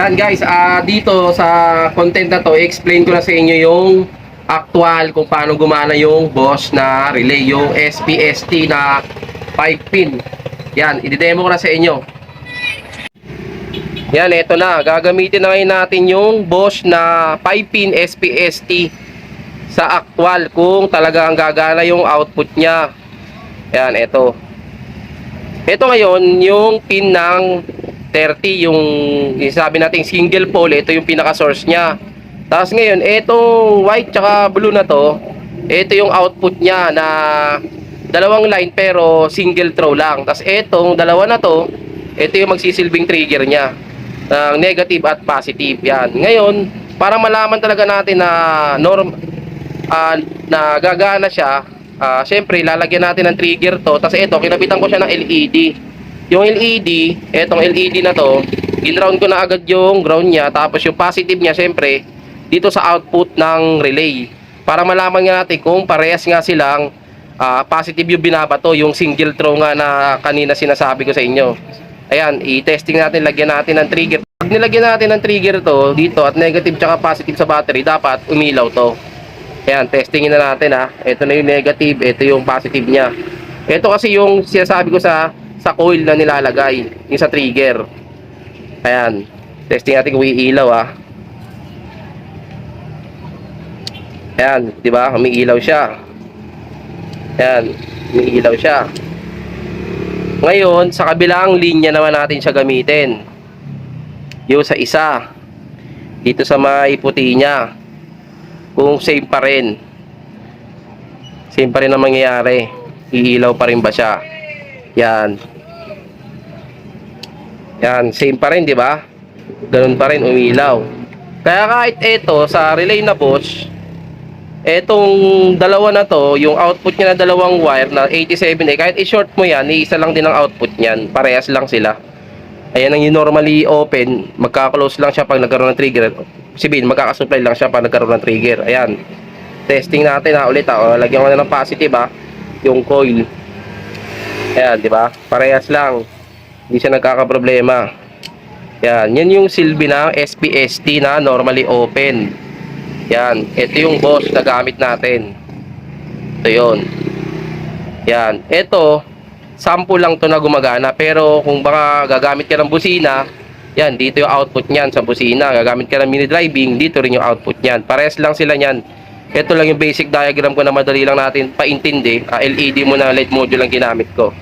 Yan guys, dito sa content na to, i-explain ko na sa inyo yung actual kung paano gumana yung Bosch na relay, yung SPST na 5-pin. Yan, i-demo ko na sa inyo. Yan, eto na. Gagamitin na ngayon natin yung Bosch na 5-pin SPST sa actual kung talaga ang gagana yung output niya. Yan, eto. Ito ngayon, yung pin ng 30, yung sabi natin single pole, ito yung pinaka-source niya. Tapos ngayon, itong white tsaka blue na to, ito yung output niya na dalawang line pero single throw lang. Tapos itong dalawa na to, ito yung magsisilbing trigger niya ng negative at positive. Yan. Ngayon, para malaman talaga natin na na gagana siya, syempre lalagyan natin ng trigger to. Tapos ito, kinapitan ko siya ng LED. Yung LED, etong LED na to, in-ground ko na agad yung ground niya. Tapos yung positive niya, syempre, dito sa output ng relay. Para malaman nga natin kung parehas nga silang positive yung binabato, yung single throw nga na kanina sinasabi ko sa inyo. Ayan, i-testing natin, lagyan natin ng trigger. Pag nilagyan natin ng trigger to, dito, at negative tsaka positive sa battery, dapat umilaw to. Ayan, testingin na natin ha. Ito na yung negative, ito yung positive niya. Ito kasi yung sinasabi ko sa coil na nilalagay, yung sa trigger. Ayan, testing natin kung iilaw ha. Ayan, di ba? Umiilaw siya. Ayan, umiilaw siya. Ngayon, sa kabilang linya naman natin siya gamitin. Yung sa isa, dito sa may puti niya, kung same pa rin. Same pa rin ang mangyayari. Iilaw pa rin ba siya? Yan. Yan, same pa rin, di ba? Ganun pa rin, umilaw. Kaya kahit ito, sa relay na Bosch, etong dalawa na to, yung output niya na dalawang wire na 87A, kahit i-short mo yan, iisa lang din ang output niyan. Parehas lang sila. Ayan ang yung normally open, magka-close lang siya pag nagkaroon ng trigger. Sabihin, magkakasupply lang siya pag nagkaroon ng trigger. Ayan. Testing natin ulit ha. O, lagyan ko na ng positive ha, yung coil. Ayan, di ba? Parehas lang. Hindi siya nagkakaproblema. Yan, yan yung silbi ng SPST na normally open. Yan, ito yung Bosch na gamit natin. Ito yun. Yan, ito sample lang to na gumagana. Pero kung baka gagamit ka ng busina, yan, dito yung output niyan sa busina. Gagamit ka ng mini driving, dito rin yung output niyan. Parehas lang sila niyan. Ito lang yung basic diagram ko na madali lang natin paintindi. LED mo na LED module lang ginamit ko.